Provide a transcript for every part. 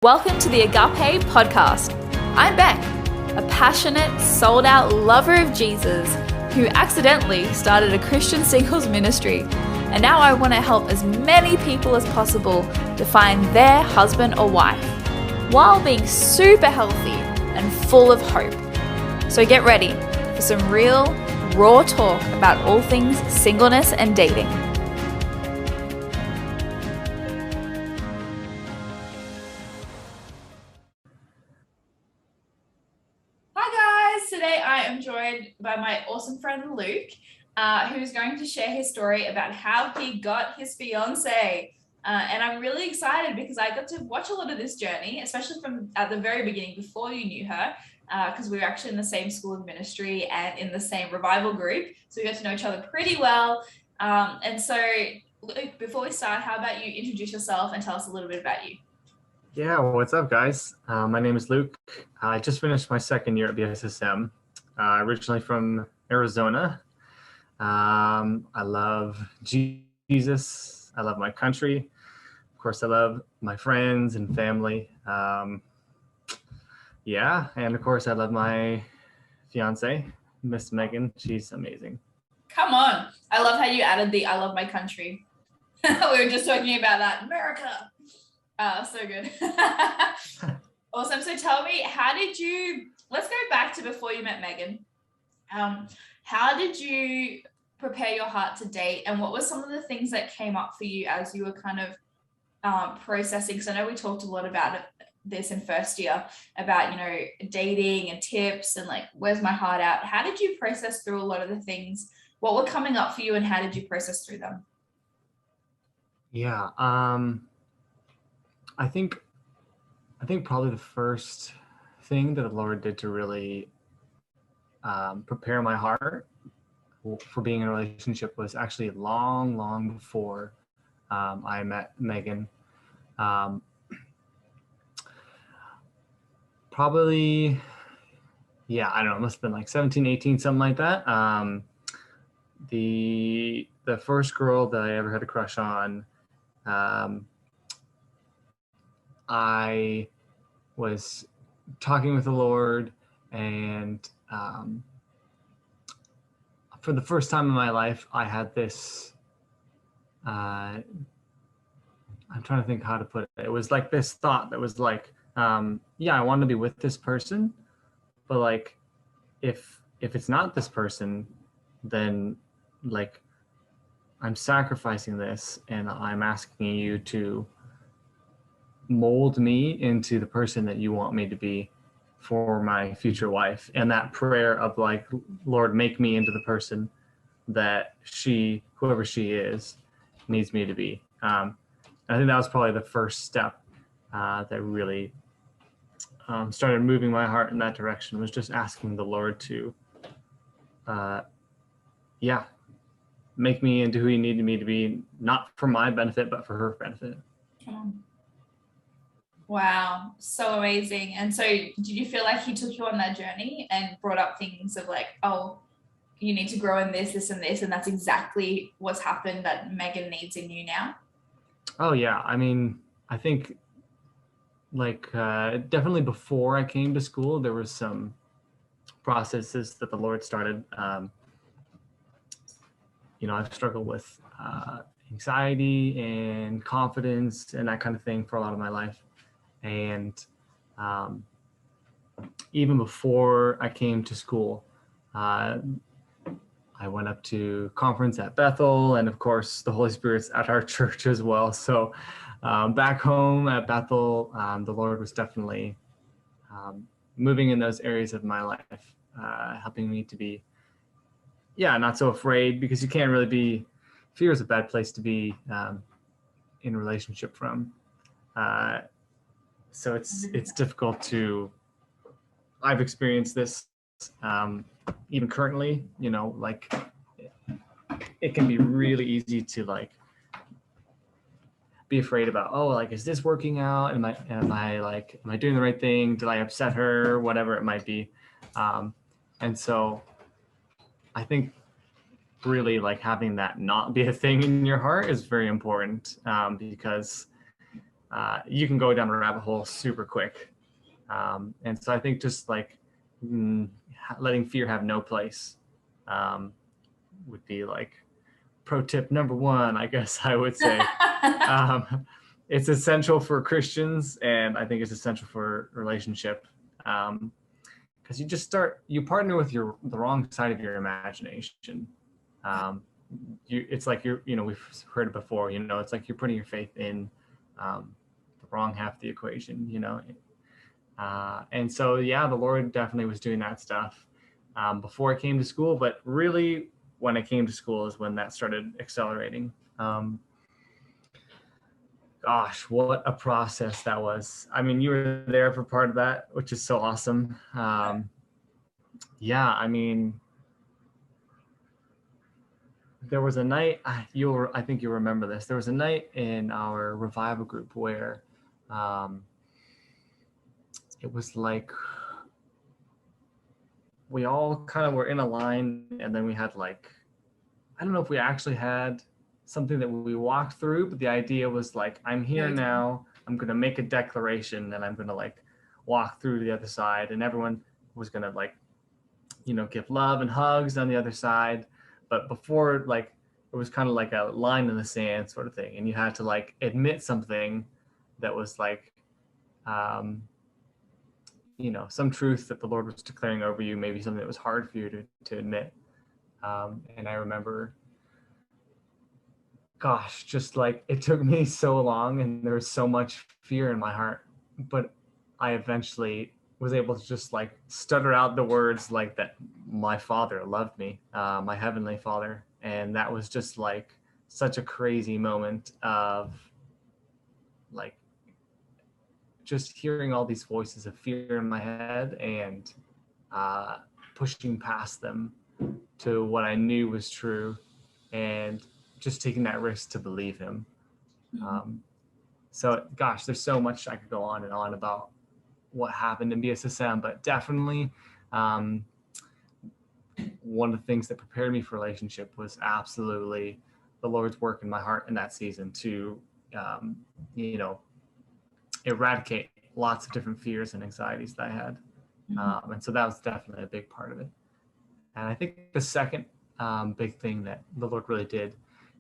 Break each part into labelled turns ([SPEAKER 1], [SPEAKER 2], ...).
[SPEAKER 1] Welcome to the Agape Podcast. I'm Beck, a passionate, sold-out lover of Jesus who accidentally started a Christian singles ministry, and now I want to help as many people as possible to find their husband or wife while being super healthy and full of hope. So get ready for some real, raw talk about all things singleness and dating. Today I am joined by my awesome friend Luke, who's going to share his story about how he got his fiance. And I'm really excited because I got to watch a lot of this journey, especially from at the very beginning before you knew her, because we were actually in the same school of ministry and in the same revival group. So we got to know each other pretty well. And so Luke, before we start, how about you introduce yourself and tell us a little bit about you?
[SPEAKER 2] Yeah, what's up, guys? My name is Luke. I just finished my second year at BSSM, originally from Arizona. I love Jesus. I love my country. Of course, I love my friends and family. And of course, I love my fiance, Miss Megan. She's amazing.
[SPEAKER 1] Come on. I love how you added the I love my country. We were just talking about that. America. So good. Awesome. So tell me, let's go back to before you met Megan. How did you prepare your heart to date, and what were some of the things that came up for you as you were kind of processing? Because I know we talked a lot about this in first year about, dating and tips and like, where's my heart at? How did you process through a lot of the things? What were coming up for you and how did you process through them?
[SPEAKER 2] Yeah. I think probably the first thing that the Lord did to really prepare my heart for being in a relationship was actually long before I met Megan. Probably, I don't know, it must have been like 17, 18, something like that. The first girl that I ever had a crush on, I was talking with the Lord, and for the first time in my life, I had this, I'm trying to think how to put it. It was like this thought that was like, I want to be with this person, but like, if it's not this person, then like, I'm sacrificing this and I'm asking you to mold me into the person that you want me to be for my future wife. And that prayer of like, Lord, make me into the person that whoever she is, needs me to be. I think that was probably the first step that really started moving my heart in that direction, was just asking the Lord to make me into who he needed me to be, not for my benefit, but for her benefit.
[SPEAKER 1] Wow, so amazing. And so did you feel like he took you on that journey and brought up things of like, oh, you need to grow in this and this, and that's exactly what's happened that Megan needs in you now?
[SPEAKER 2] Oh yeah, I mean, I think like definitely before I came to school, there was some processes that the Lord started. I've struggled with anxiety and confidence and that kind of thing for a lot of my life. And even before I came to school, I went up to conference at Bethel, and of course the Holy Spirit's at our church as well. So back home at Bethel, the Lord was definitely moving in those areas of my life, helping me to be, not so afraid, because you can't really be, fear is a bad place to be in a relationship from. So it's difficult to, I've experienced this even currently, like it can be really easy to like be afraid about, oh, like, is this working out? Am I doing the right thing? Did I upset her? Whatever it might be. And so I think really like having that not be a thing in your heart is very important, because you can go down a rabbit hole super quick. And so I think just like letting fear have no place would be like pro tip number one, I guess I would say. It's essential for Christians, and I think it's essential for relationship. Because you partner with the wrong side of your imagination. It's like we've heard it before, it's like you're putting your faith in the wrong half of the equation, and so, yeah, the Lord definitely was doing that stuff before I came to school, but really when I came to school is when that started accelerating. Gosh, what a process that was. I mean, you were there for part of that, which is so awesome. Yeah, I mean, there was a night, I think you'll remember this. There was a night in our revival group where it was like we all kind of were in a line, and then we had like, I don't know if we actually had something that we walked through, but the idea was like, I'm here now, I'm going to make a declaration, and I'm going to like walk through to the other side, and everyone was going to like, give love and hugs on the other side. But before, like, it was kind of like a line in the sand sort of thing, and you had to like admit something that was like, some truth that the Lord was declaring over you, maybe something that was hard for you to admit. And I remember, gosh, just like it took me so long, and there was so much fear in my heart, but I eventually was able to just like stutter out the words like that my Father loved me, my Heavenly Father. And that was just like such a crazy moment of like just hearing all these voices of fear in my head and pushing past them to what I knew was true, and just taking that risk to believe him. So gosh, there's so much I could go on and on about what happened in BSSM, but definitely one of the things that prepared me for relationship was absolutely the Lord's work in my heart in that season to, eradicate lots of different fears and anxieties that I had. And so that was definitely a big part of it. And I think the second big thing that the Lord really did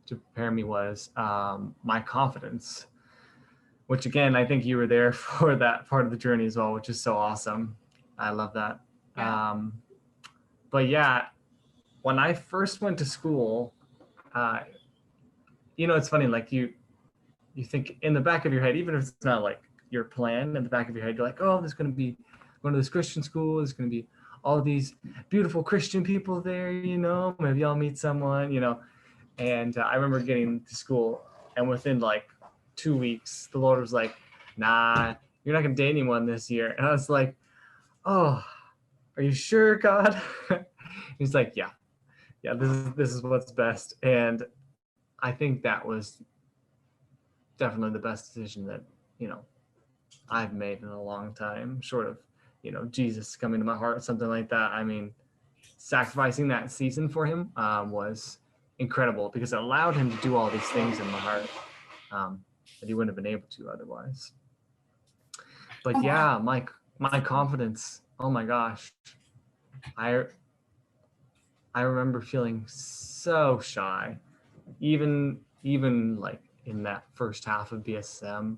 [SPEAKER 2] to prepare me was my confidence, which again, I think you were there for that part of the journey as well, which is so awesome. I love that. Yeah. But yeah, when I first went to school, it's funny, like you think in the back of your head, even if it's not like your plan, in the back of your head, you're like, oh, there's going to be going to this Christian school. There's going to be all these beautiful Christian people there, maybe I'll meet someone, And I remember getting to school, and within like 2 weeks, the Lord was like, nah, you're not going to date anyone this year. And I was like, oh, are you sure, God? He's like, yeah, this is what's best. And I think that was definitely the best decision that, I've made in a long time, short of, Jesus coming to my heart, something like that. I mean, sacrificing that season for him was incredible, because it allowed him to do all these things in my heart that he wouldn't have been able to otherwise. But yeah, my confidence, oh my gosh, I remember feeling so shy, even like in that first half of BSM.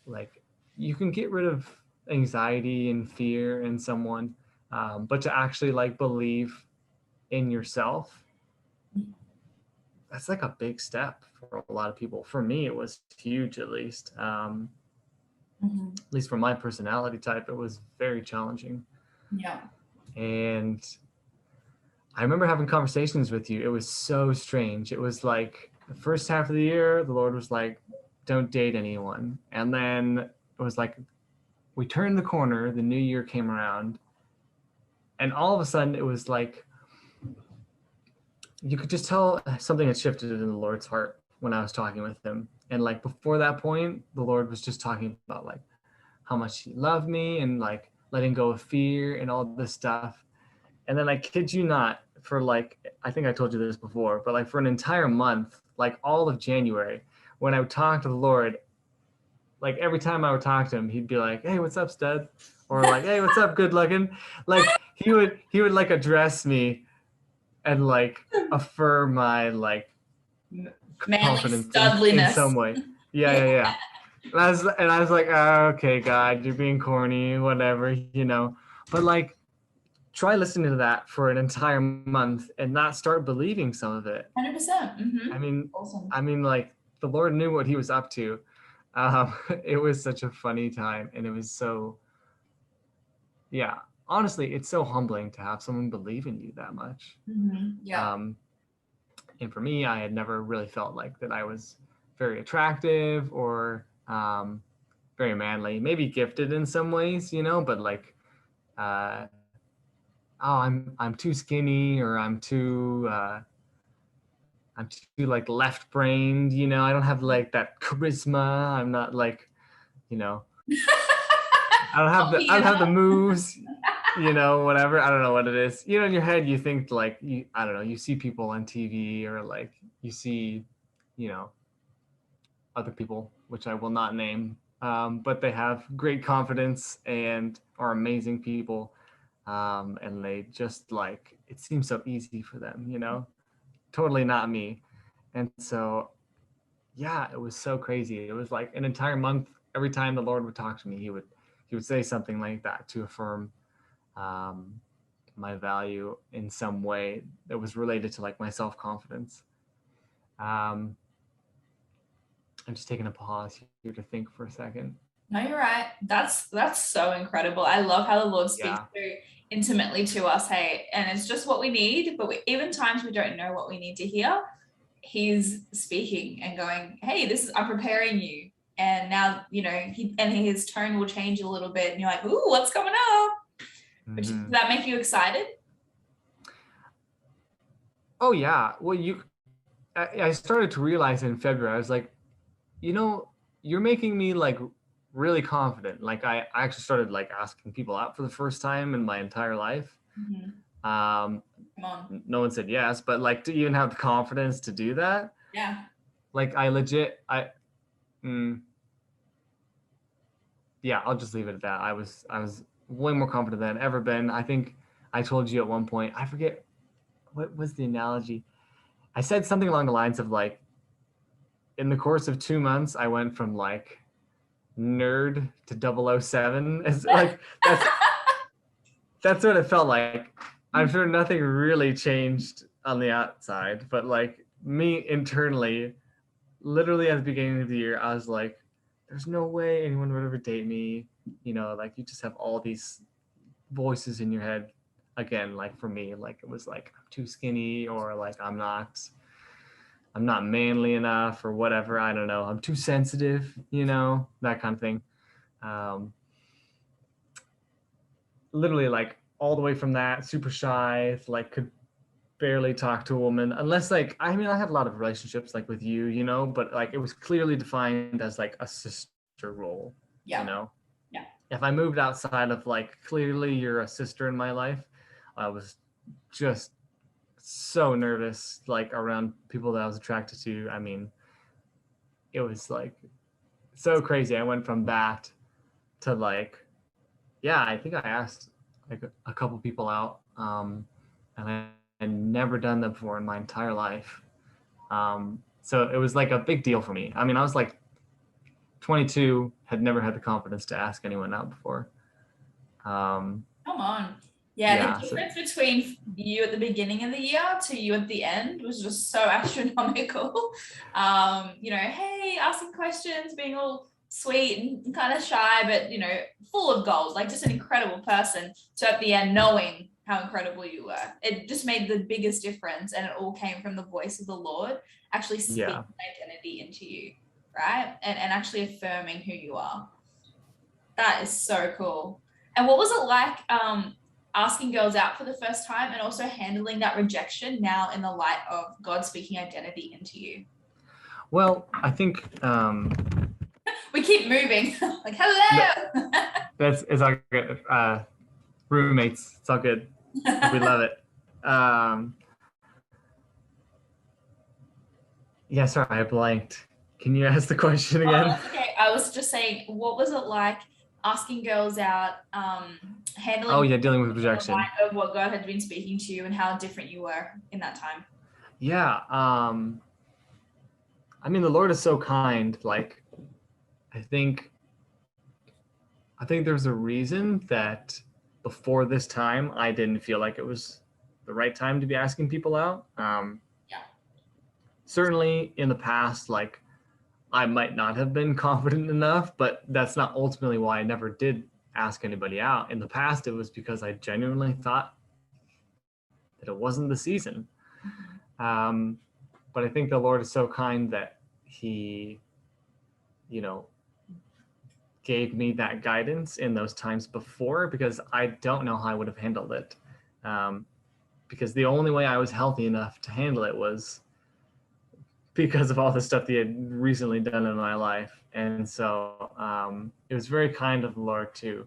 [SPEAKER 2] Like, you can get rid of anxiety and fear in someone, but to actually like believe in yourself, that's like a big step for a lot of people. For me, it was huge, at least. At least for my personality type, it was very challenging.
[SPEAKER 1] Yeah.
[SPEAKER 2] And I remember having conversations with you. It was so strange. It was like the first half of the year, the Lord was like, don't date anyone. And then it was like, we turned the corner, the new year came around, and all of a sudden it was like, you could just tell something had shifted in the Lord's heart when I was talking with him. And like before that point, the Lord was just talking about like how much he loved me and like letting go of fear and all this stuff. And then I kid you not, for like, I think I told you this before, but like for an entire month, like all of January, when I would talk to the Lord, like every time I would talk to him, he'd be like, "Hey, what's up, stud?" Or like, "Hey, what's up, good looking?" Like he would like address me and like affirm my like
[SPEAKER 1] Manly
[SPEAKER 2] confidence in
[SPEAKER 1] studliness.
[SPEAKER 2] some way. Yeah,
[SPEAKER 1] Yeah.
[SPEAKER 2] yeah, yeah. And I was like, oh, okay, God, you're being corny, whatever, you know. But like, try listening to that for an entire month and not start believing some of it.
[SPEAKER 1] 100%.
[SPEAKER 2] I mean,
[SPEAKER 1] Awesome.
[SPEAKER 2] like the Lord knew what He was up to. It was such a funny time, and it was so, yeah. Honestly, it's so humbling to have someone believe in you that much.
[SPEAKER 1] Yeah.
[SPEAKER 2] And for me, I had never really felt like that I was very attractive or very manly, maybe gifted in some ways, you know, but like, uh, oh, I'm too skinny, or I'm too like left brained, you know. I don't have like that charisma. I'm not like, you know, I don't have the moves, you know, whatever. I don't know what it is. You know, in your head you think like I don't know, you see people on TV, or like you see, you know, other people, which I will not name, but they have great confidence and are amazing people. And they just like, it seems so easy for them, you know, totally not me. And so, yeah, it was so crazy. It was like an entire month. Every time the Lord would talk to me, he would say something like that to affirm um, my value in some way that was related to like my self-confidence. Um, I'm just taking a pause here to think for a second.
[SPEAKER 1] No, you're right. That's so incredible. I love how the Lord speaks
[SPEAKER 2] Yeah.
[SPEAKER 1] so intimately to us, hey, and it's just what we need. But even times we don't know what we need to hear, He's speaking and going, "Hey, I'm preparing you." And now, his tone will change a little bit, and you're like, "Ooh, what's coming up?" Does that make you excited?
[SPEAKER 2] Oh yeah. Well, I started to realize in February, I was like, you know, you're making me like really confident. Like I actually started like asking people out for the first time in my entire life.
[SPEAKER 1] Come on.
[SPEAKER 2] No one said yes, but like to even have the confidence to do that,
[SPEAKER 1] Yeah.
[SPEAKER 2] like mm, yeah, I'll just leave it at that. I was way more confident than I'd ever been. I think I told you at one point, I forget what was the analogy. I said something along the lines of like, in the course of 2 months, I went from like nerd to 007. It's like that's what it felt like. I'm sure nothing really changed on the outside, but like me internally, literally at the beginning of the year, I was like, there's no way anyone would ever date me. You know, like you just have all these voices in your head. Again, like for me, like it was like I'm too skinny, or like I'm not manly enough, or whatever. I don't know. I'm too sensitive, you know, that kind of thing. Um, Literally like all the way from that, super shy, like could barely talk to a woman unless like, I mean, I had a lot of relationships like with you, you know, but like it was clearly defined as like a sister role.
[SPEAKER 1] Yeah.
[SPEAKER 2] You know,
[SPEAKER 1] Yeah.
[SPEAKER 2] if I moved outside of like, clearly you're a sister in my life, I was just so nervous like around people that I was attracted to. I mean, it was like so crazy. I went from that to like, yeah, I think I asked like a couple people out, and I had never done that before in my entire life. So it was like a big deal for me. I mean, I was like 22, had never had the confidence to ask anyone out before.
[SPEAKER 1] Come on. Yeah,
[SPEAKER 2] Yeah.
[SPEAKER 1] the difference between you at the beginning of the year to you at the end was just so astronomical. Hey, asking questions, being all sweet and kind of shy, but full of gold, like just an incredible person. So at the end, knowing how incredible you were, it just made the biggest difference, and it all came from the voice of the Lord actually speaking identity into you, right? And actually affirming who you are. That is so cool. And what was it like asking girls out for the first time, and also handling that rejection now in the light of God speaking identity into you?
[SPEAKER 2] Well, I think
[SPEAKER 1] We keep moving. Like, hello.
[SPEAKER 2] it's all good. Roommates, it's all good. We love it. Yeah, sorry, I blanked. Can you ask the question
[SPEAKER 1] Oh,
[SPEAKER 2] again?
[SPEAKER 1] that's okay. I was just saying, what was it like asking girls out, handling
[SPEAKER 2] Oh yeah, dealing with
[SPEAKER 1] the
[SPEAKER 2] rejection.
[SPEAKER 1] light of what God had been speaking to you and how different you were in that time?
[SPEAKER 2] Yeah. I mean, the Lord is so kind. Like, I think there's a reason that before this time, I didn't feel like it was the right time to be asking people out.
[SPEAKER 1] Yeah.
[SPEAKER 2] Certainly in the past, like I might not have been confident enough, but that's not ultimately why I never did ask anybody out. In the past, it was because I genuinely thought that it wasn't the season. Um, but I think the Lord is so kind that He, you know, gave me that guidance in those times before, because I don't know how I would have handled it. Because the only way I was healthy enough to handle it was because of all the stuff he had recently done in my life. And so it was very kind of the Lord to,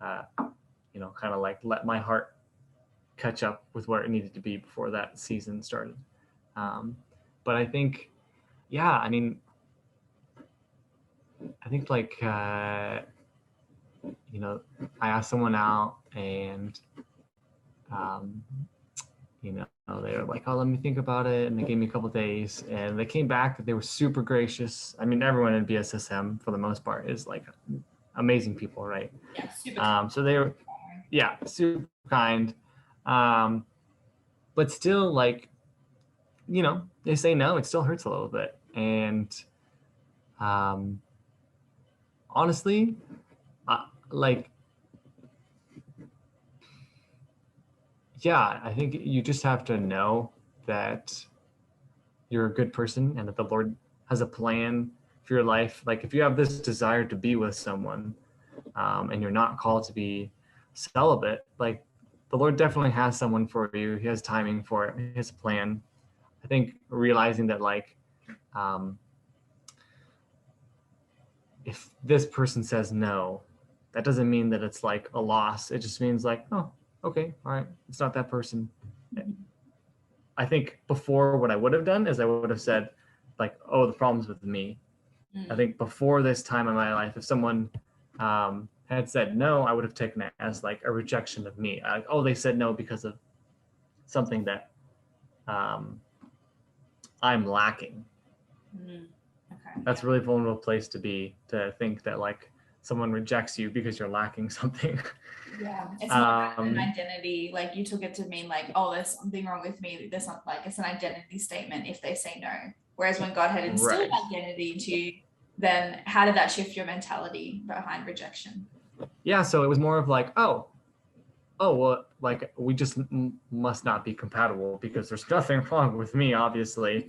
[SPEAKER 2] kind of like let my heart catch up with where it needed to be before that season started. But I think, yeah, I think like, I asked someone out and, they were like, oh, let me think about it. And they gave me a couple of days and they came back. They were super gracious. I mean, everyone in BSSM for the most part is like amazing people, right?
[SPEAKER 1] Yeah, super.
[SPEAKER 2] So they were, yeah, super kind. But still like, they say no, it still hurts a little bit. And honestly, like, yeah, I think you just have to know that you're a good person and that the Lord has a plan for your life. Like if you have this desire to be with someone and you're not called to be celibate, like the Lord definitely has someone for you. He has timing for it. He has a plan. I think realizing that like if this person says no, that doesn't mean that it's like a loss. It just means like, oh, okay, all right, it's not that person. I think before what I would have done is I would have said like, oh, the problem's with me. I think before this time in my life, if someone had said no, I would have taken it as like a rejection of me. Like, oh, they said no because of something that I'm lacking.
[SPEAKER 1] Okay.
[SPEAKER 2] That's a really vulnerable place to be, to think that like someone rejects you because you're lacking something.
[SPEAKER 1] Yeah, it's not an identity. Like you took it to mean like, oh, there's something wrong with me. There's not like it's an identity statement if they say no. Whereas when God had instilled identity into you, then how did that shift your mentality behind rejection?
[SPEAKER 2] Yeah, so it was more of like, oh, well, like we just must not be compatible because there's nothing wrong with me, obviously.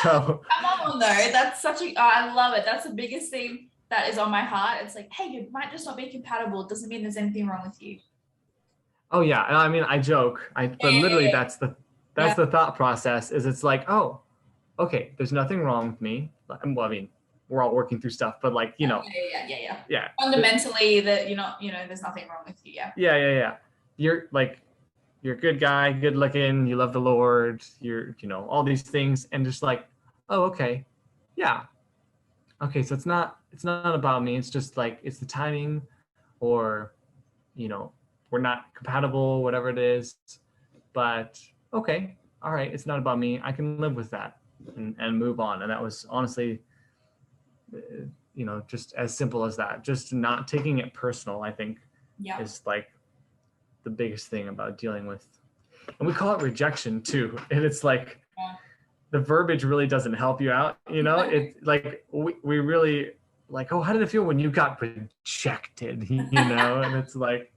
[SPEAKER 2] So
[SPEAKER 1] come on, though, that's such a, I love it. That's the biggest thing that is on my heart. It's like, hey, you might just not be compatible. It doesn't mean there's anything wrong with you.
[SPEAKER 2] Oh yeah, and I mean I joke, but literally that's the thought process. Is it's like, oh, okay, there's nothing wrong with me. Well, I mean, we're all working through stuff, but like,
[SPEAKER 1] Yeah. Fundamentally, that there's nothing wrong with you. Yeah.
[SPEAKER 2] Yeah. You're a good guy, good looking, you love the Lord, you're, all these things, and just like, oh, okay, yeah, okay, so it's not about me. It's just like it's the timing, or we're not compatible, whatever it is. But okay, all right, it's not about me. I can live with that and move on. And that was honestly, just as simple as that. Just not taking it personal, I think, is like the biggest thing about dealing with. And we call it rejection too. And it's like the verbiage really doesn't help you out. It's like we really like, oh, how did it feel when you got rejected? And it's like,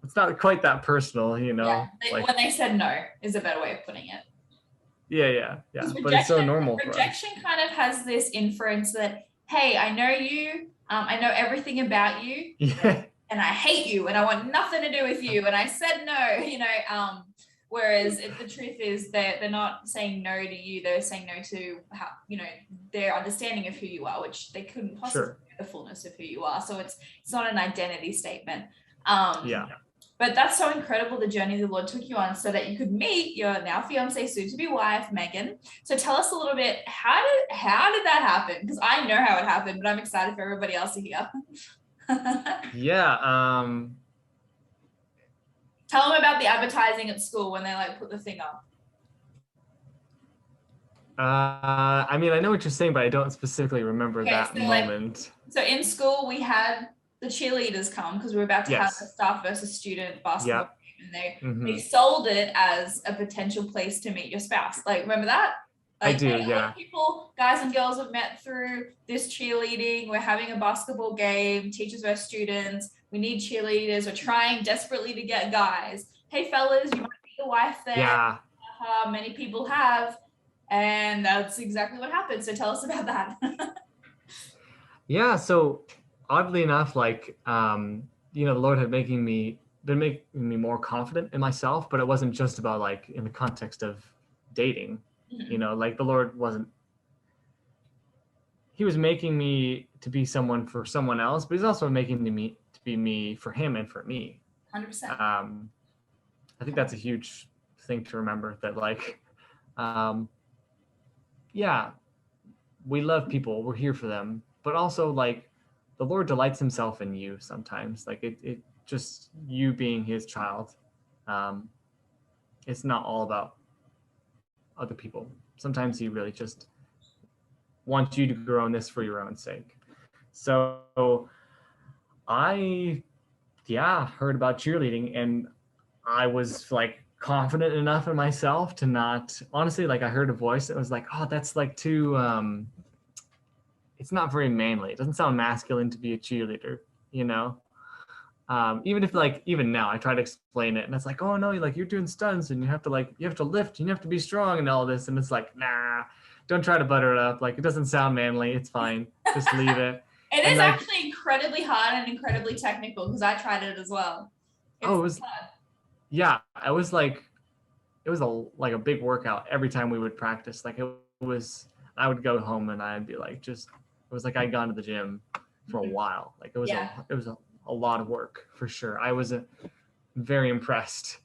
[SPEAKER 2] it's not quite that personal,
[SPEAKER 1] Yeah.
[SPEAKER 2] Like,
[SPEAKER 1] when they said no is a better way of putting it.
[SPEAKER 2] Yeah. But it's so normal.
[SPEAKER 1] Rejection kind of has this inference that, hey, I know you, I know everything about you, and I hate you, and I want nothing to do with you, and I said no, whereas the truth is that they're not saying no to you, they're saying no to how, their understanding of who you are, which they couldn't possibly know the fullness of who you are. So it's not an identity statement. But that's so incredible, the journey the Lord took you on so that you could meet your now fiance, soon to be wife, Megan. So tell us a little bit, how did that happen? Because I know how it happened, but I'm excited for everybody else to hear.
[SPEAKER 2] Yeah.
[SPEAKER 1] Tell them about the advertising at school when they like put the thing up.
[SPEAKER 2] I mean, I know what you're saying, but I don't specifically remember
[SPEAKER 1] Okay,
[SPEAKER 2] that moment.
[SPEAKER 1] So in school we had the cheerleaders come because we were about to have a
[SPEAKER 2] Yes.
[SPEAKER 1] staff versus student basketball
[SPEAKER 2] Yeah.
[SPEAKER 1] game, and
[SPEAKER 2] Mm-hmm.
[SPEAKER 1] they sold it as a potential place to meet your spouse. Like, remember that? Like,
[SPEAKER 2] I do,
[SPEAKER 1] hey, a lot
[SPEAKER 2] yeah.
[SPEAKER 1] of people, guys and girls, have met through this cheerleading. We're having a basketball game, teachers versus students. We need cheerleaders. We're trying desperately to get guys. Hey, fellas, you might be the wife there.
[SPEAKER 2] Yeah.
[SPEAKER 1] Many people have, and that's exactly what happened. So tell us about that.
[SPEAKER 2] Yeah. So oddly enough, like, the Lord had been making me more confident in myself, but it wasn't just about like in the context of dating.
[SPEAKER 1] Mhm.
[SPEAKER 2] Like the Lord wasn't, he was making me to be someone for someone else, but he's also making me to be me for him and for me.
[SPEAKER 1] 100%.
[SPEAKER 2] I think that's a huge thing to remember, that like, yeah, we love people, we're here for them, but also like the Lord delights himself in you sometimes. Like it just you being his child. Um, it's not all about other people. Sometimes he really just wants you to grow in this for your own sake. So I, yeah, heard about cheerleading, and I was like confident enough in myself to not, honestly, like I heard a voice that was like, oh, that's like too, it's not very manly. It doesn't sound masculine to be a cheerleader, you know? Even if like, even now I try to explain it and it's like, oh no, like you're doing stunts and you have to lift and you have to be strong and all this. And it's like, nah, don't try to butter it up. Like, it doesn't sound manly. It's fine. Just leave it.
[SPEAKER 1] It
[SPEAKER 2] And
[SPEAKER 1] is
[SPEAKER 2] like,
[SPEAKER 1] actually incredibly hard and incredibly technical because I tried it as well. It's
[SPEAKER 2] oh, it was,
[SPEAKER 1] hard.
[SPEAKER 2] yeah, it was like, it was like a big workout every time we would practice. Like it was, I would go home and I'd be like, just, it was like I'd gone to the gym for a while. Like it was
[SPEAKER 1] Yeah.
[SPEAKER 2] a lot of work for sure. I was very impressed.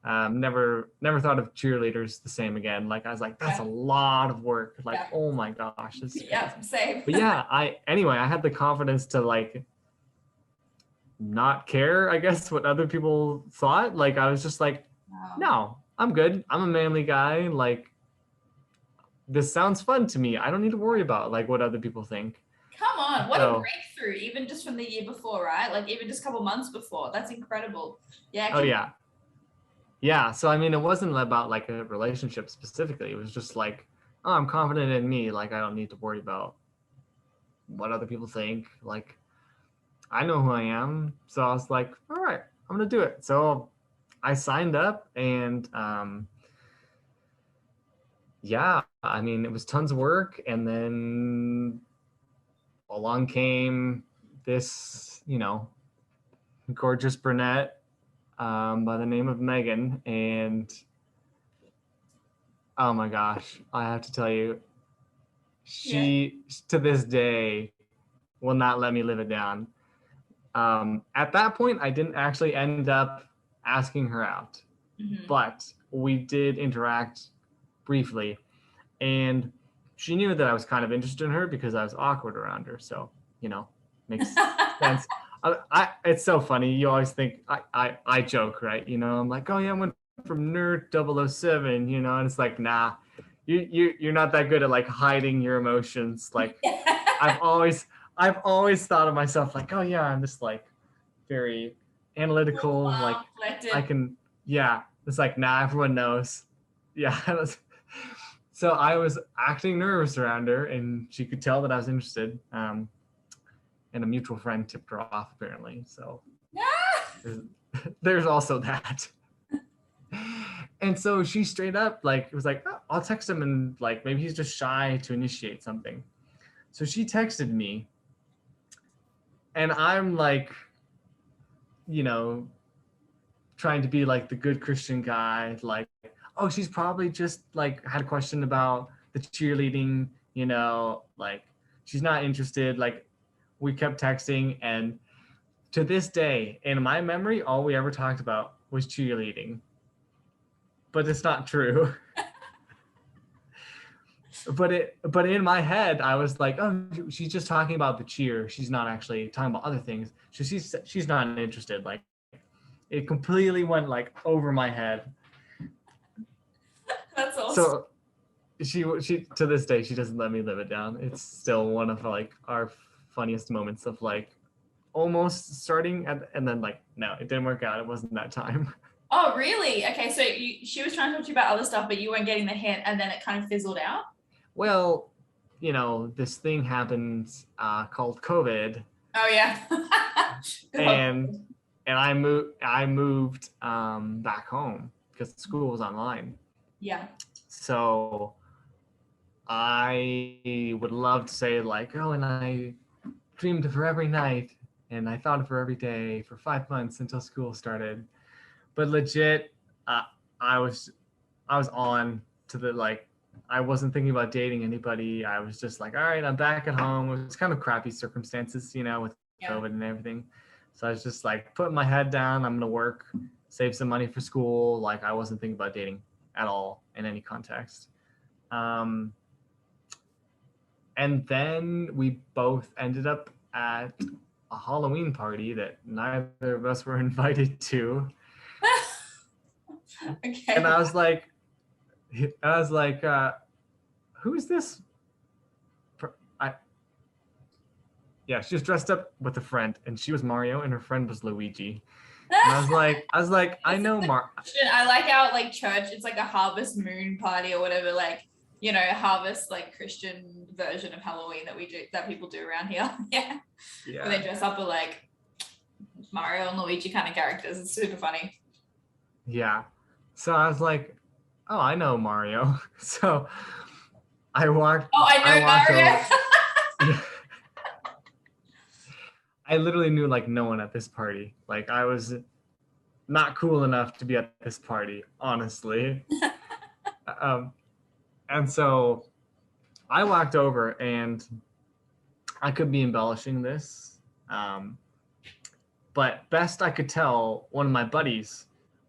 [SPEAKER 2] Never thought of cheerleaders the same again. Like I was like, that's a lot of work. Like, oh my gosh.
[SPEAKER 1] Yeah, same.
[SPEAKER 2] But yeah, I had the confidence to like not care, I guess, what other people thought. Like I was just like, no, I'm good. I'm a manly guy. Like, this sounds fun to me. I don't need to worry about like what other people think.
[SPEAKER 1] Come on, what a breakthrough, even just from the year before, right? Like even just a couple months before. That's incredible. Yeah.
[SPEAKER 2] Oh yeah. Yeah. So I mean, it wasn't about like a relationship specifically. It was just like, oh, I'm confident in me. Like I don't need to worry about what other people think. Like I know who I am. So I was like, all right, I'm gonna do it. So I signed up, and yeah, I mean, it was tons of work. And then along came this, gorgeous brunette by the name of Megan. And oh my gosh, I have to tell you, she to this day will not let me live it down. At that point, I didn't actually end up asking her out, but we did interact briefly. And she knew that I was kind of interested in her because I was awkward around her. So, makes sense. It's so funny. You always think, I joke, right? I'm like, oh yeah, I went from nerd 007, and it's like, nah, you're not that good at like hiding your emotions. Like I've always thought of myself like, oh yeah, I'm just like very analytical. Like I can, yeah, it's like, nah, everyone knows. Yeah. So I was acting nervous around her, and she could tell that I was interested. And a mutual friend tipped her off, apparently. So there's also that. And so she straight up like was like, oh, I'll text him, and like maybe he's just shy to initiate something. So she texted me, and I'm like, trying to be like the good Christian guy, like, oh, she's probably just like had a question about the cheerleading, like she's not interested. Like we kept texting, and to this day, in my memory, all we ever talked about was cheerleading. But it's not true. But in my head, I was like, oh, she's just talking about the cheer. She's not actually talking about other things. So she's not interested. Like, it completely went like over my head.
[SPEAKER 1] That's awesome.
[SPEAKER 2] So she to this day, she doesn't let me live it down. It's still one of like our funniest moments of like almost starting and then like, no, it didn't work out. It wasn't that time.
[SPEAKER 1] Oh, really? Okay, so she was trying to talk to you about other stuff, but you weren't getting the hint, and then it kind of fizzled out?
[SPEAKER 2] Well, you know, this thing happens called COVID.
[SPEAKER 1] Oh, yeah.
[SPEAKER 2] and I moved back home because school was online.
[SPEAKER 1] Yeah.
[SPEAKER 2] So I would love to say like, oh, and I dreamed of her every night and I thought of her every day for 5 months until school started. But legit, I was on to the like, I wasn't thinking about dating anybody. I was just like, all right, I'm back at home. It was kind of crappy circumstances, you know, with COVID and everything. So I was just like putting my head down. I'm going to work, save some money for school. Like I wasn't thinking about dating at all in any context. And then we both ended up at a Halloween party that neither of us were invited to.
[SPEAKER 1] Okay.
[SPEAKER 2] And I was like, who is this? Yeah, she was dressed up with a friend, and she was Mario, and her friend was Luigi. And I was like, I know
[SPEAKER 1] I like our like church. It's like a Harvest Moon party or whatever, like, you know, harvest like Christian version of Halloween that people do around here. Yeah. Where they dress up with like Mario and Luigi kind of characters. It's super funny.
[SPEAKER 2] Yeah. So I was like, oh, I know Mario. So I walked.
[SPEAKER 1] Oh, I know Mario.
[SPEAKER 2] Yeah. I literally knew like no one at this party. Like I was not cool enough to be at this party, honestly. And so I walked over, and I could be embellishing this, but best I could tell, one of my buddies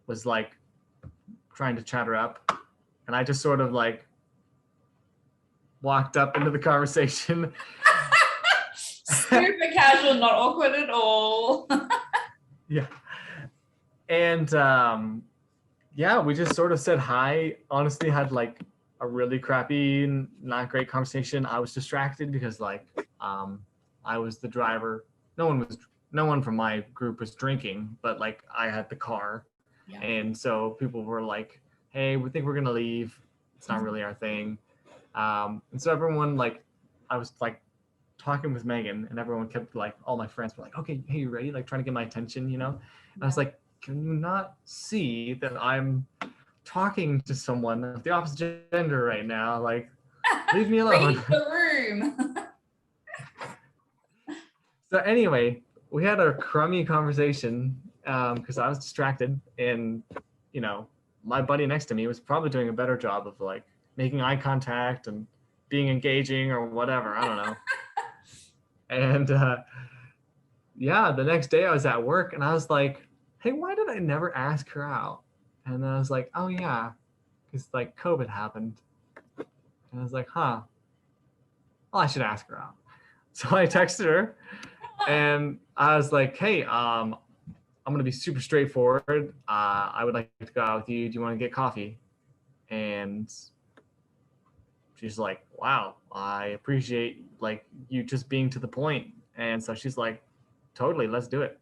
[SPEAKER 2] was like trying to chat her up, and I just sort of like walked up into the conversation.
[SPEAKER 1] Super casual, not awkward at all.
[SPEAKER 2] Yeah. And yeah, we just sort of said hi. Honestly, had like a really crappy, not great conversation. I was distracted because like I was the driver. No one from my group was drinking, but like I had the car. Yeah. And so people were like, hey, we think we're gonna leave. It's not really our thing. And so everyone like, I was like talking with Megan, and everyone kept like, all my friends were like, okay, hey, you ready? Like trying to get my attention, you know? And I was like, can you not see that I'm talking to someone of the opposite gender right now? Like, leave me alone.
[SPEAKER 1] Read the room.
[SPEAKER 2] So anyway, we had a crummy conversation because I was distracted, and you know, my buddy next to me was probably doing a better job of like making eye contact and being engaging or whatever. I don't know. And yeah, the next day I was at work, and I was like, hey, why did I never ask her out? And then I was like, oh yeah, because like COVID happened. And I was like, huh, well, I should ask her out. So I texted her, and I was like, hey, I'm gonna be super straightforward. I would like to go out with you. Do you want to get coffee? And she's like, wow, I appreciate like you just being to the point. And so she's like, totally, let's do it.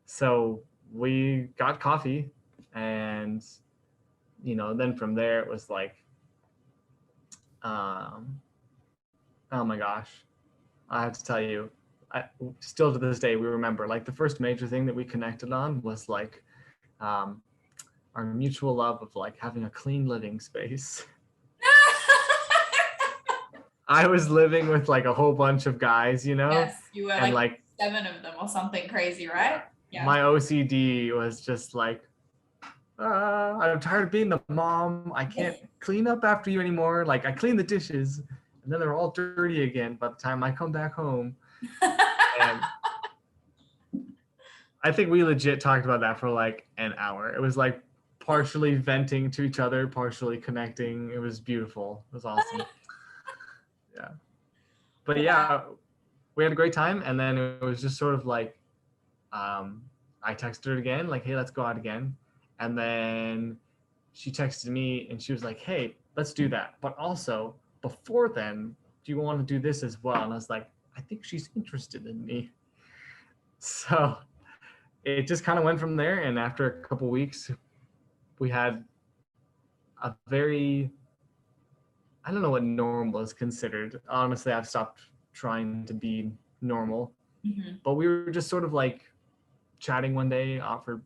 [SPEAKER 2] So we got coffee, and you know, then from there it was like, oh my gosh, I have to tell you, still to this day we remember like the first major thing that we connected on was like our mutual love of like having a clean living space. I was living with like a whole bunch of guys, you know?
[SPEAKER 1] Yes, you were like 7 of them or something crazy, right? Yeah. My
[SPEAKER 2] OCD was just like, I'm tired of being the mom. I can't clean up after you anymore. Like I clean the dishes, and then they're all dirty again by the time I come back home. And I think we legit talked about that for like an hour. It was like partially venting to each other, partially connecting. It was beautiful. It was awesome. Yeah. But
[SPEAKER 1] Wow.
[SPEAKER 2] yeah, we had a great time. And then it was just sort of like, I texted her again, like, hey, let's go out again. And then she texted me and she was like, hey, let's do that. But also, before then, do you want to do this as well? And I was like, I think she's interested in me. So it just kind of went from there. And after a couple weeks, we had a very, I don't know what normal is considered. Honestly, I've stopped trying to be normal.
[SPEAKER 1] Mhm.
[SPEAKER 2] But we were just sort of like chatting one day, offered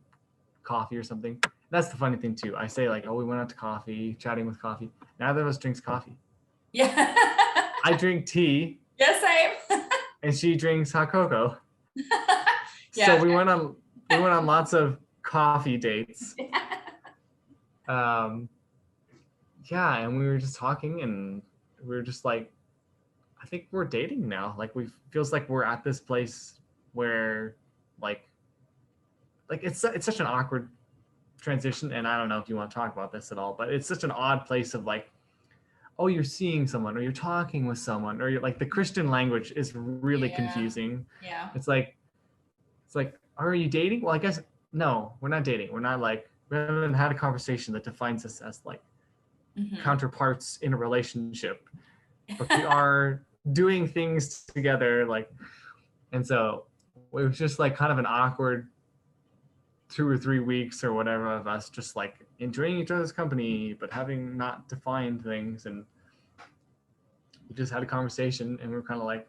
[SPEAKER 2] coffee or something. That's the funny thing too. I say like, oh, we went out to coffee, chatting with coffee. Neither of us drinks coffee.
[SPEAKER 1] Yeah.
[SPEAKER 2] I drink tea
[SPEAKER 1] Yeah, same.
[SPEAKER 2] and she drinks hot cocoa. So
[SPEAKER 1] Yeah.
[SPEAKER 2] we went on lots of coffee dates. Um, yeah, and we were just talking and we were just like, I think we're dating now. Like we feels like we're at this place where like it's such an awkward transition, and I don't know if you want to talk about this at all, but it's such an odd place of like, oh, you're seeing someone or you're talking with someone or you're like the Christian language is really
[SPEAKER 1] Yeah.
[SPEAKER 2] confusing.
[SPEAKER 1] Yeah.
[SPEAKER 2] It's like are you dating? Well, I guess no, we're not dating. We're not like we haven't had a conversation that defines us as like
[SPEAKER 1] Mhm.
[SPEAKER 2] counterparts in a relationship, but we are doing things together like, and so it was just like kind of an awkward 2 or 3 weeks or whatever of us just like enjoying each other's company but having not defined things, and we just had a conversation and we are kind of like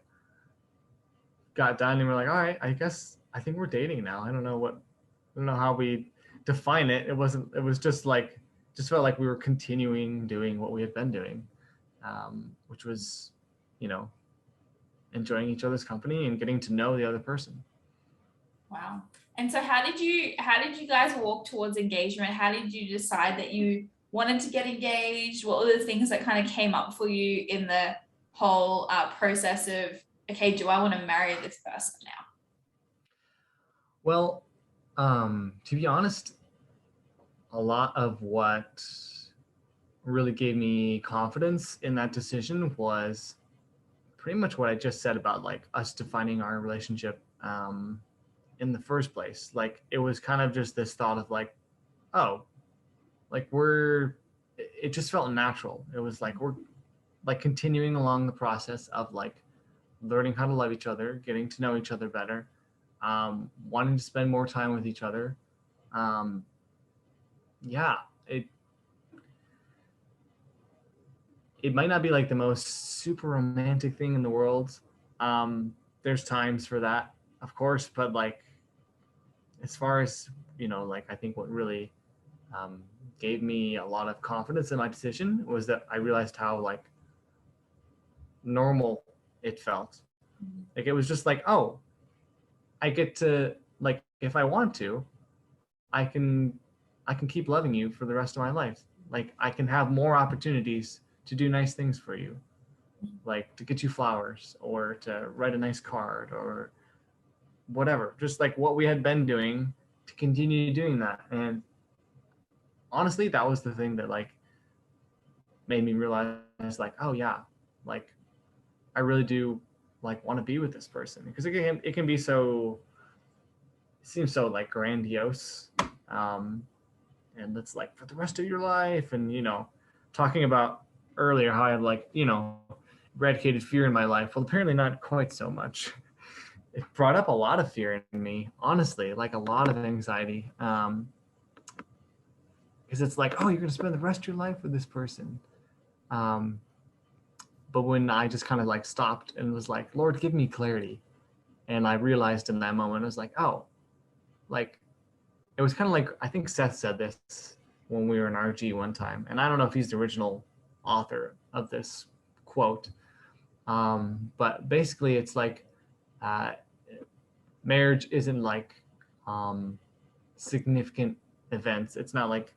[SPEAKER 2] got done and we're like, all right, I guess I think we're dating now. I don't know how we define it. It was just like just felt like we were continuing doing what we had been doing, which was, you know, enjoying each other's company and getting to know the other person.
[SPEAKER 1] Wow. And so how did you guys walk towards engagement? How did you decide that you wanted to get engaged? What were the things that kind of came up for you in the whole process of, okay, do I want to marry this person now?
[SPEAKER 2] Well, to be honest, a lot of what really gave me confidence in that decision was pretty much what I just said about like us defining our relationship, in the first place. Like it was kind of just this thought of like, oh, like it just felt natural. It was like we're like continuing along the process of like learning how to love each other, getting to know each other better, wanting to spend more time with each other. Um, yeah, it might not be like the most super romantic thing in the world. Um, there's times for that, of course, but like as far as like I think what really um, gave me a lot of confidence in my decision was that I realized how like normal it felt. Like it was just like, oh, I get to like if I want to, I can I can keep loving you for the rest of my life. Like I can have more opportunities to do nice things for you, like to get you flowers or to write a nice card or whatever. Just like what we had been doing to continue doing that. And honestly, that was the thing that like made me realize like, oh yeah, like I really do like want to be with this person, because it can be so it seems so like grandiose, um, and it's like for the rest of your life, and talking about earlier how I had like eradicated fear in my life. Well, apparently not quite so much. It brought up a lot of fear in me, honestly, like a lot of anxiety, because it's like, oh, you're gonna spend the rest of your life with this person. Um, but when I just kind of like stopped and was like, Lord, give me clarity, and I realized in that moment, I was like, oh, like it was kind of like I think Seth said this when we were in RG one time, and I don't know if he's the original author of this quote, but basically it's like uh, marriage isn't like significant events. It's not like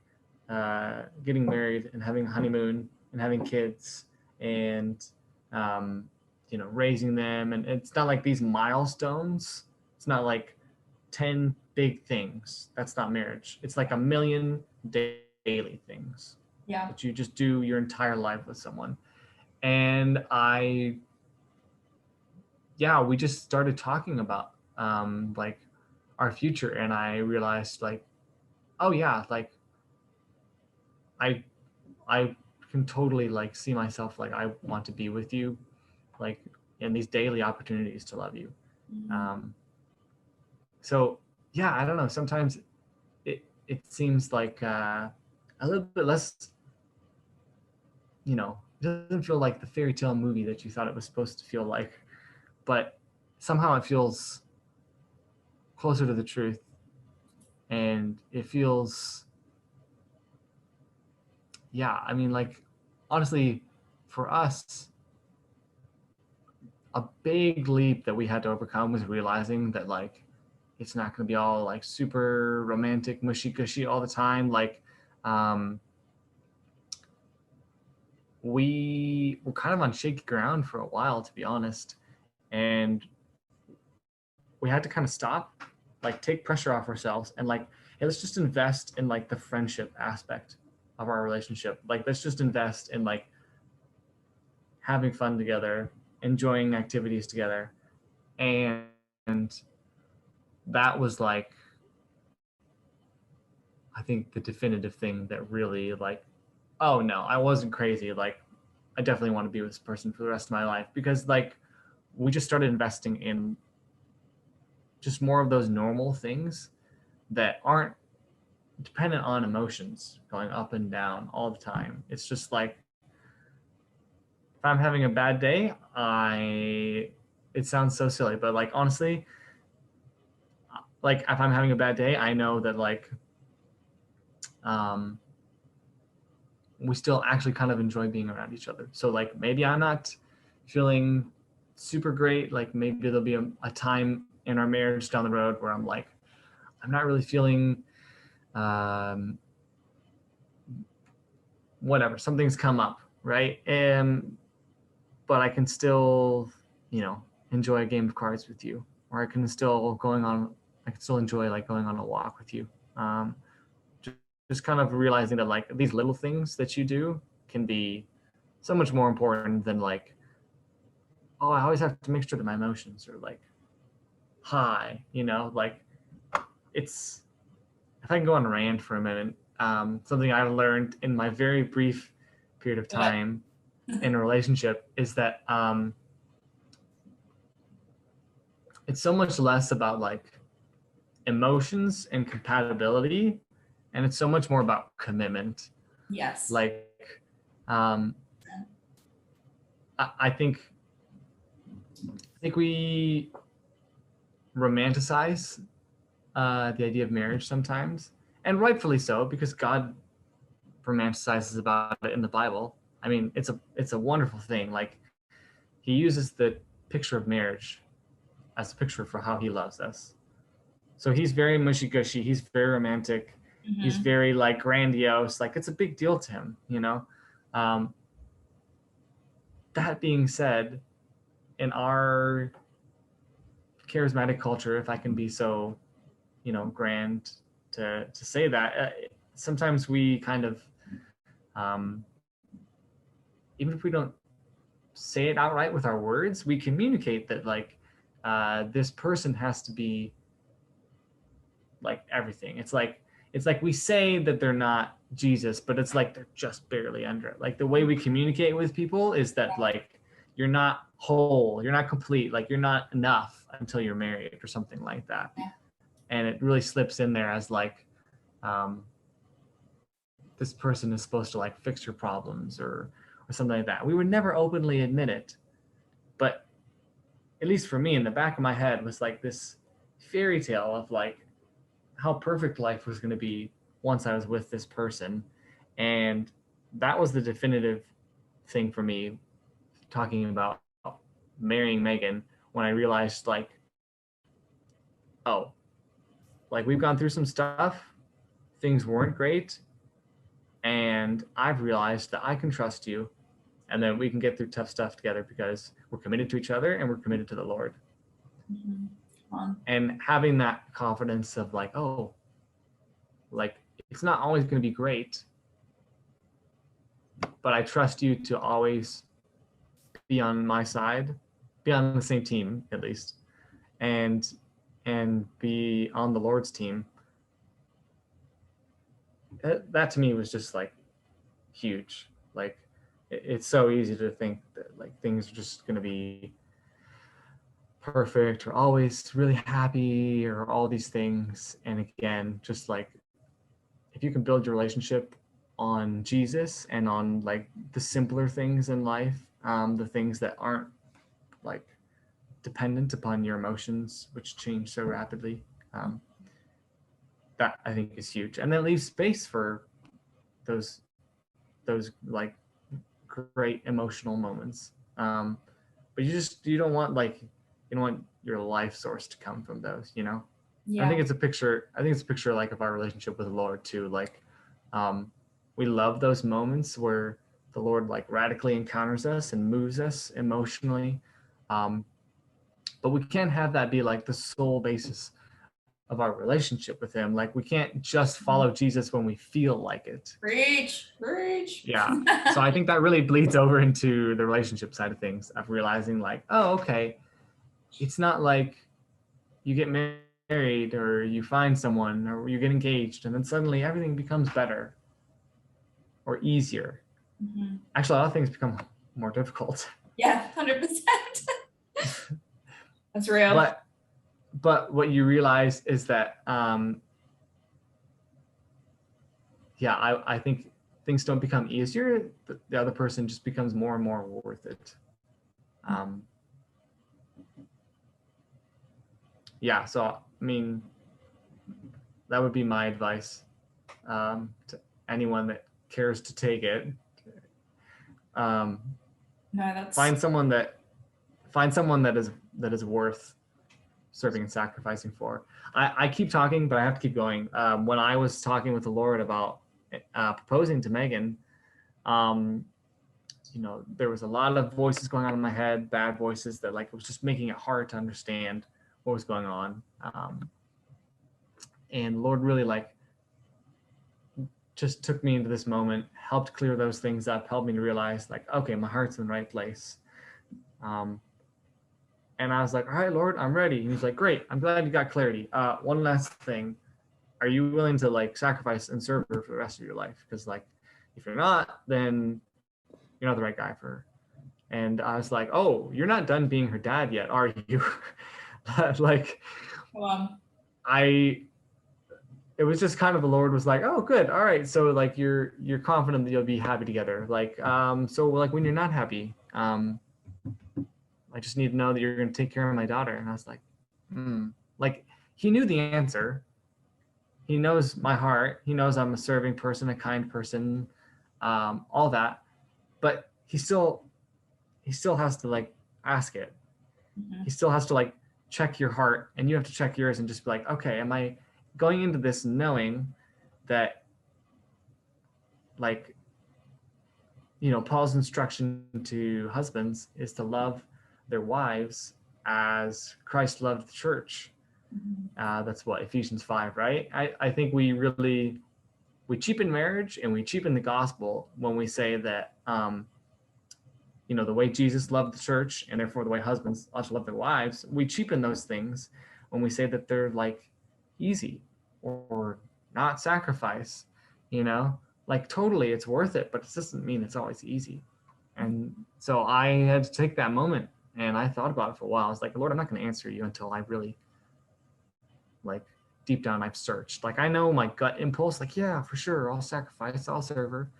[SPEAKER 2] getting married and having a honeymoon and having kids and um, raising them, and it's not like these milestones. It's not like 10 big things. That's not marriage. It's like a million daily things
[SPEAKER 1] Yeah.
[SPEAKER 2] that you just do your entire life with someone. And we just started talking about like our future, and I realized like, oh yeah, like I can totally like see myself like I want to be with you, like in these daily opportunities to love you. So yeah, I don't know. Sometimes it seems like a little bit less, it doesn't feel like the fairy tale movie that you thought it was supposed to feel like, but somehow it feels closer to the truth, and it feels, yeah, I mean, like, honestly, for us, a big leap that we had to overcome was realizing that like it's not going to be all like super romantic mushy gushy all the time. Like um we were kind of on shaky ground for a while, to be honest, and we had to kind of stop, like take pressure off ourselves, and like, hey, let's just invest in like the friendship aspect of our relationship. Like let's just invest in like having fun together, enjoying activities together. And that was like, I think the definitive thing that really like, oh no, I wasn't crazy. Like I definitely want to be with this person for the rest of my life, because like we just started investing in just more of those normal things that aren't dependent on emotions going up and down all the time. It's just like, if I'm having a bad day, it sounds so silly, but like honestly, like if I'm having a bad day, I know that like um we still actually kind of enjoy being around each other. So like maybe I'm not feeling super great. Like maybe there'll be a time in our marriage down the road where I'm like, I'm not really feeling um whatever, something's come up, right? And but I can still, enjoy a game of cards with you, or I can still enjoy like going on a walk with you. Um, just kind of realizing that like these little things that you do can be so much more important than like, oh, I always have to make sure that my emotions are like high, like it's, if I can go on a rant for a minute, something I learned in my very brief period of
[SPEAKER 1] What?
[SPEAKER 2] time in a relationship is that it's so much less about like emotions and compatibility, and it's so much more about commitment.
[SPEAKER 1] Yes.
[SPEAKER 2] Like um, I think we romanticize the idea of marriage sometimes, and rightfully so, because God romanticizes about it in the Bible. I mean, it's a wonderful thing. Like he uses the picture of marriage as a picture for how he loves us. So he's very mushy gushy. He's very romantic. He's
[SPEAKER 1] Mm-hmm.
[SPEAKER 2] very like grandiose. Like it's a big deal to him. Um, that being said, in our charismatic culture, if I can be so, grand to say that, sometimes we kind of, um, even if we don't say it outright with our words, we communicate that like this person has to be like everything. It's like we say that they're not Jesus, but it's like they're just barely under it. Like the way we communicate with people is that like you're not whole, you're not complete, like you're not enough until you're married or something like that. And it really slips in there as like um, this person is supposed to like fix your problems or something like that. We would never openly admit it, but at least for me, in the back of my head was like this fairy tale of like how perfect life was going to be once I was with this person. And that was the definitive thing for me, talking about marrying Megan, when I realized like, oh, like we've gone through some stuff, things weren't great, and I've realized that I can trust you, and then we can get through tough stuff together because we're committed to each other and we're committed to the Lord.
[SPEAKER 1] Mm-hmm.
[SPEAKER 2] and having that confidence of like, oh, like it's not always going to be great, but I trust you to always be on my side, be on the same team at least, and be on the Lord's team. That to me was just like huge. Like it's so easy to think that like things are just going to be perfect or always really happy or all these things. And again, just like if you can build your relationship on Jesus and on like the simpler things in life, the things that aren't like dependent upon your emotions, which change so rapidly, that I think is huge. And then leave space for those like great emotional moments. But you don't want like, you don't want your life source to come from those, you know?
[SPEAKER 1] Yeah.
[SPEAKER 2] I think it's a picture like of our relationship with the Lord too. Like, we love those moments where the Lord like radically encounters us and moves us emotionally. But we can't have that be like the sole basis of our relationship with him. Like we can't just follow Jesus when we feel like it.
[SPEAKER 1] Preach.
[SPEAKER 2] Yeah. So I think that really bleeds over into the relationship side of things, of realizing like, oh, okay, it's not like you get married or you find someone or you get engaged and then suddenly everything becomes better or easier.
[SPEAKER 1] Mm-hmm.
[SPEAKER 2] Actually, a lot of things become more difficult.
[SPEAKER 1] Yeah, 100%. That's real.
[SPEAKER 2] But what you realize is that, I think things don't become easier. The other person just becomes more and more worth it. Yeah, so I mean, that would be my advice to anyone that cares to take it.
[SPEAKER 1] No, that's
[SPEAKER 2] find someone that is worth serving and sacrificing for. I keep talking, but I have to keep going. When I was talking with the Lord about proposing to Megan, there was a lot of voices going on in my head, bad voices that like it was just making it hard to understand what was going on. And Lord really like just took me into this moment, helped clear those things up, helped me to realize like, okay, my heart's in the right place. And I was like, all right, Lord, I'm ready. And he's like, great. I'm glad you got clarity. One last thing. Are you willing to like sacrifice and serve her for the rest of your life? Because like, if you're not, then you're not the right guy for her. And I was like, oh, you're not done being her dad yet, are you? Like, it was just kind of the Lord was like, oh, good. All right. So like, you're confident that you'll be happy together. Like, so like when you're not happy, I just need to know that you're going to take care of my daughter. And I was like, like he knew the answer. He knows my heart. He knows I'm a serving person, a kind person, all that. But he still has to like ask it. Mm-hmm. He still has to like check your heart, and you have to check yours and just be like, okay, am I going into this knowing that like, Paul's instruction to husbands is to love their wives as Christ loved the church. That's what Ephesians 5, right? I think we cheapen marriage and we cheapen the gospel when we say that, the way Jesus loved the church and therefore the way husbands ought to love their wives, we cheapen those things when we say that they're like easy or not sacrifice, like totally it's worth it, but it doesn't mean it's always easy. And so I had to take that moment and I thought about it for a while. I was like, Lord, I'm not going to answer you until I really like deep down I've searched. Like I know my gut impulse, like, yeah, for sure, I'll sacrifice, I'll serve her.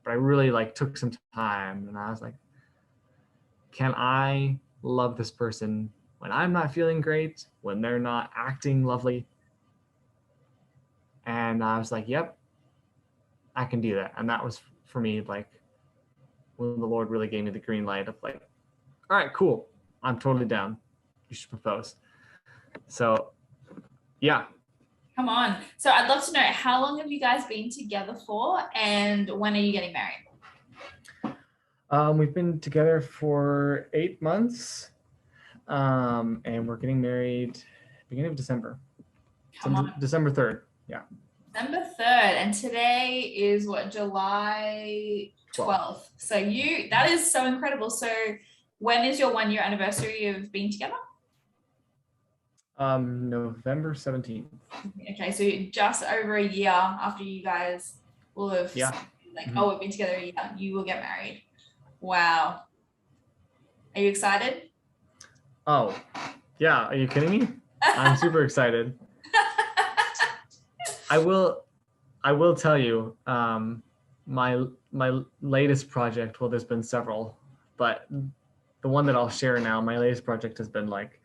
[SPEAKER 2] But I really like took some time and I was like, can I love this person when I'm not feeling great, when they're not acting lovely? And I was like, yep, I can do that. And that was for me, like when the Lord really gave me the green light of like, all right, cool, I'm totally down. You should propose. So yeah.
[SPEAKER 1] Come on. So I'd love to know, how long have you guys been together for and when are you getting married?
[SPEAKER 2] We've been together for 8 months, and we're getting married beginning of December.
[SPEAKER 1] Come on.
[SPEAKER 2] December 3rd. Yeah.
[SPEAKER 1] December 3rd, and today is what, July 12th. So that is so incredible. So when is your 1 year anniversary of being together?
[SPEAKER 2] November 17th.
[SPEAKER 1] Okay, so just over a year after you guys will have oh, we've been together a year, you will get married. Wow. Are you excited?
[SPEAKER 2] Oh, yeah. Are you kidding me? I'm super excited. I will tell you, my latest project, well, there's been several, but the one that I'll share now, my latest project has been like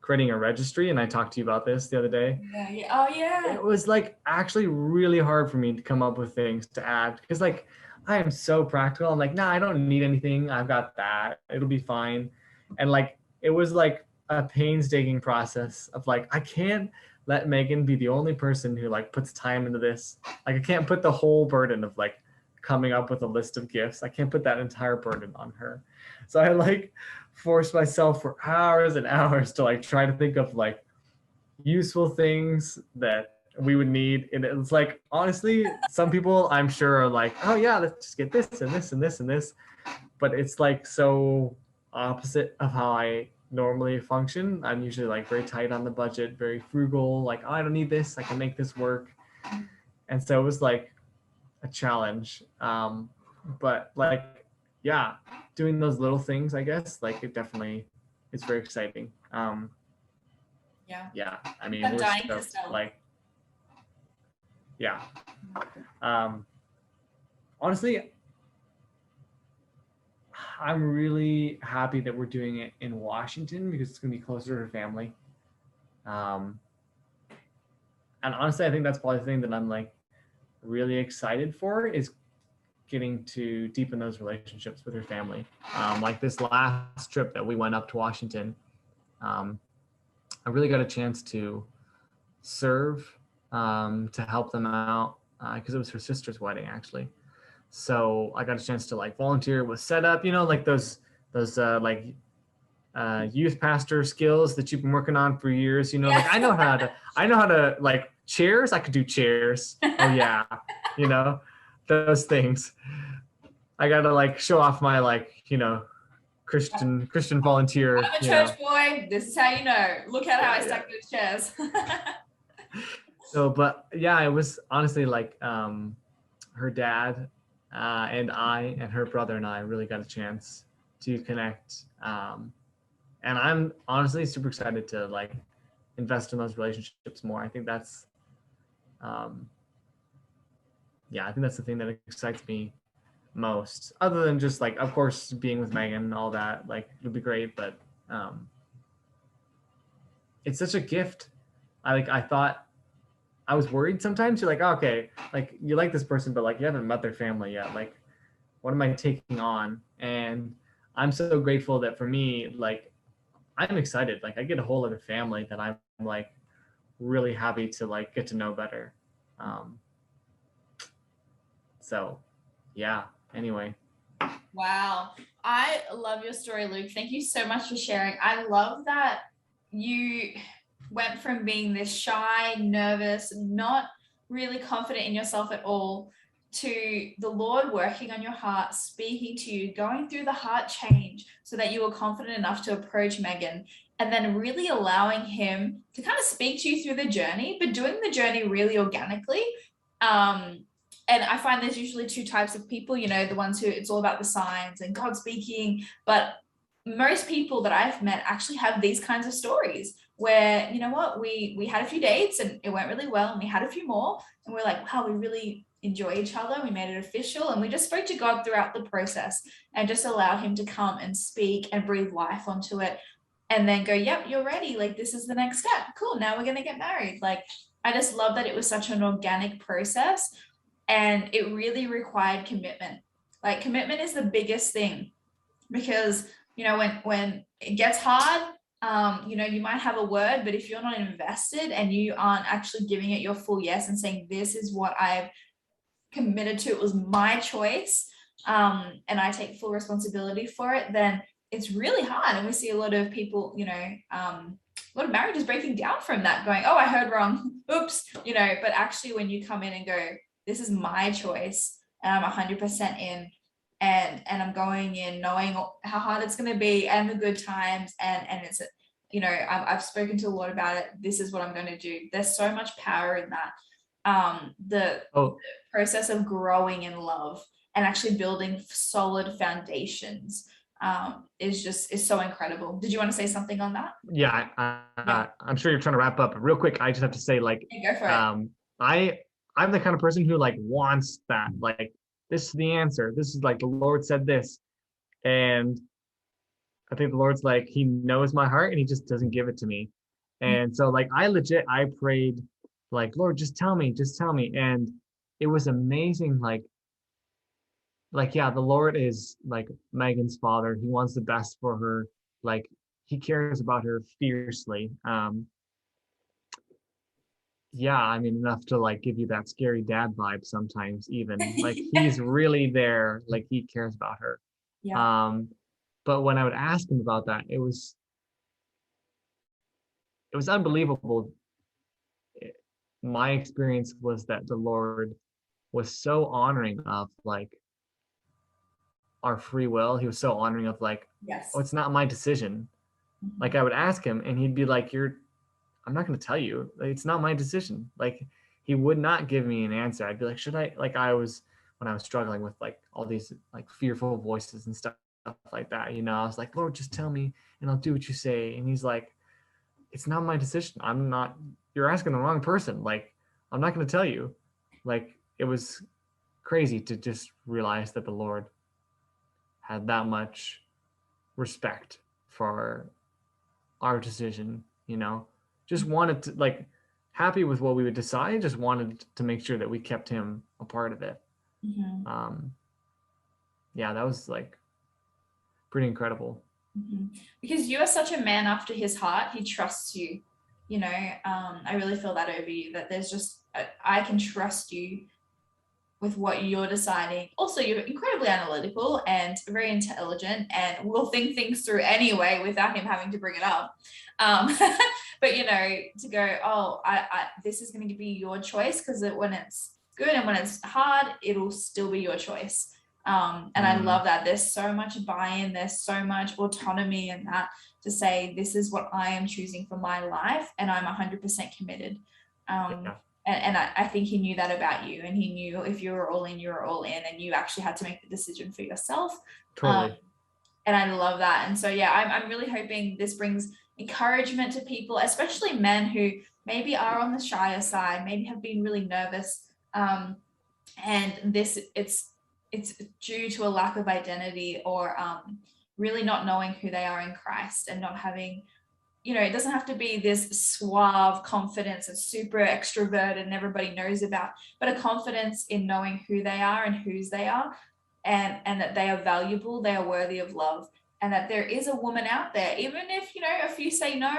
[SPEAKER 2] creating a registry, and I talked to you about this the other day.
[SPEAKER 1] Yeah. Oh yeah.
[SPEAKER 2] It was like actually really hard for me to come up with things to add, because like I am so practical. I'm like, nah, I don't need anything. I've got that. It'll be fine. And like it was like a painstaking process of like, I can't let Megan be the only person who like puts time into this. Like I can't put the whole burden of like coming up with a list of gifts. I can't put that entire burden on her. So I like forced myself for hours and hours to like try to think of like useful things that we would need. And it's like, honestly, some people I'm sure are like, oh yeah, let's just get this and this and this and this. But it's like so opposite of how I normally function. I'm usually like very tight on the budget, very frugal, like, oh, I don't need this, I can make this work. And so it was like a challenge. But like, yeah, doing those little things, I guess, like it definitely is very exciting. Yeah, I mean,
[SPEAKER 1] I'm
[SPEAKER 2] we're
[SPEAKER 1] dying to
[SPEAKER 2] stoked,
[SPEAKER 1] sell.
[SPEAKER 2] like, yeah. Honestly, I'm really happy that we're doing it in Washington because it's going to be closer to her family. And honestly, I think that's probably the thing that I'm like really excited for, is getting to deepen those relationships with her family. Like this last trip that we went up to Washington, I really got a chance to serve, to help them out, because it was her sister's wedding actually. So I got a chance to like volunteer with setup, you know, like those like youth pastor skills that you've been working on for years, you know. Like I know how to like chairs. I could do chairs. Oh yeah, you know, those things. I gotta like show off my like, you know, Christian volunteer.
[SPEAKER 1] I'm a church boy. This is how you know. Look at how I stack those chairs.
[SPEAKER 2] So, but yeah, it was honestly like her dad and I and her brother and I really got a chance to connect. And I'm honestly super excited to like invest in those relationships more. I think that's, I think that's the thing that excites me most, other than just like, of course, being with Megan and all that, like it'll be great, but it's such a gift. I thought, I was worried sometimes. You're like, oh, okay, like you like this person, but like you haven't met their family yet. Like, what am I taking on? And I'm so grateful that for me, like, I'm excited. Like I get a whole other family that I'm like really happy to like get to know better. So yeah, anyway.
[SPEAKER 1] Wow. I love your story, Luke. Thank you so much for sharing. I love that you went from being this shy, nervous, not really confident in yourself at all, to the Lord working on your heart, speaking to you, going through the heart change so that you were confident enough to approach Megan, and then really allowing him to kind of speak to you through the journey, but doing the journey really organically. And I find there's usually two types of people, you know, the ones who it's all about the signs and God speaking, but most people that I've met actually have these kinds of stories where, you know what, we had a few dates and it went really well, and we had a few more and we're like, wow, we really enjoy each other. We made it official, and we just spoke to God throughout the process and just allowed him to come and speak and breathe life onto it, and then go, yep, you're ready. Like, this is the next step. Cool. Now we're going to get married. Like, I just love that it was such an organic process, and it really required commitment. Like, commitment is the biggest thing, because, you know, when it gets hard, you know, you might have a word, but if you're not invested and you aren't actually giving it your full yes and saying, this is what I've committed to, it was my choice, and I take full responsibility for it, then it's really hard. And we see a lot of people, you know, a lot of marriage is breaking down from that, going, oh, I heard wrong, oops, you know. But actually when you come in and go, this is my choice and I'm 100% in, and I'm going in knowing how hard it's going to be and the good times, and it's, you know, I've spoken to a lot about it, this is what I'm going to do. There's so much power in that. The process of growing in love and actually building solid foundations is so incredible. Did you want to say something on that?
[SPEAKER 2] Yeah, I'm sure you're trying to wrap up. Real quick, I just have to say, like,
[SPEAKER 1] Go for it.
[SPEAKER 2] I'm the kind of person who like wants that, like, this is the answer. This is like the Lord said this, and I think the Lord's like, he knows my heart and he just doesn't give it to me. And so like I prayed like, Lord, just tell me. And it was amazing. Like, yeah, the Lord is like Megan's father. He wants the best for her. Like, he cares about her fiercely. Yeah, I mean, enough to like give you that scary dad vibe sometimes, even like he's really there, like he cares about her.
[SPEAKER 1] Yeah.
[SPEAKER 2] But when I would ask him about that, it was unbelievable. My experience was that the Lord was so honoring of like our free will. He was so honoring of like,
[SPEAKER 1] Yes.
[SPEAKER 2] oh, it's not my decision. Like I would ask him and he'd be like, I'm not going to tell you. Like, it's not my decision. Like he would not give me an answer. I'd be like, should I? Like when I was struggling with like all these like fearful voices and stuff like that, you know, I was like, Lord, just tell me and I'll do what you say. And he's like, it's not my decision. You're asking the wrong person. Like, I'm not going to tell you. Like, it was crazy to just realize that the Lord had that much respect for our decision, you know, just wanted to like happy with what we would decide, just wanted to make sure that we kept him a part of it. Yeah, that was like pretty incredible.
[SPEAKER 1] Because you are such a man after his heart. He trusts you, you know. I really feel that over you, that there's just I can trust you with what you're deciding. Also, you're incredibly analytical and very intelligent and will think things through anyway without him having to bring it up. But you know, to go, oh, this is going to be your choice, because when it's good and when it's hard, it'll still be your choice. And I love that there's so much buy-in, there's so much autonomy in that, to say this is what I am choosing for my life and I'm 100% committed. And I think he knew that about you, and he knew if you were all in, you were all in, and you actually had to make the decision for yourself.
[SPEAKER 2] Totally.
[SPEAKER 1] And I love that. And so, yeah, I'm really hoping this brings encouragement to people, especially men who maybe are on the shyer side, maybe have been really nervous. And it's due to a lack of identity, or really not knowing who they are in Christ, and not having, you know, it doesn't have to be this suave confidence and super extroverted and everybody knows about, but a confidence in knowing who they are and whose they are, and that they are valuable, they are worthy of love, and that there is a woman out there, even if, you know, a few say no,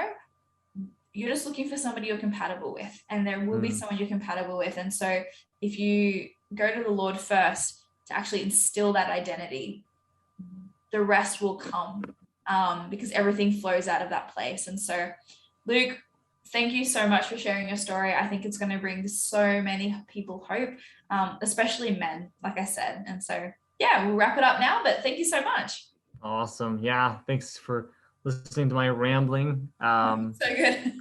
[SPEAKER 1] you're just looking for somebody you're compatible with, and there will be someone you're compatible with. And so if you go to the Lord first to actually instill that identity, the rest will come. Because everything flows out of that place. And so, Luke, thank you so much for sharing your story. I think it's going to bring so many people hope, especially men, like I said. And so, yeah, we'll wrap it up now, but thank you so much.
[SPEAKER 2] Awesome. Yeah, thanks for listening to my rambling.
[SPEAKER 1] So good.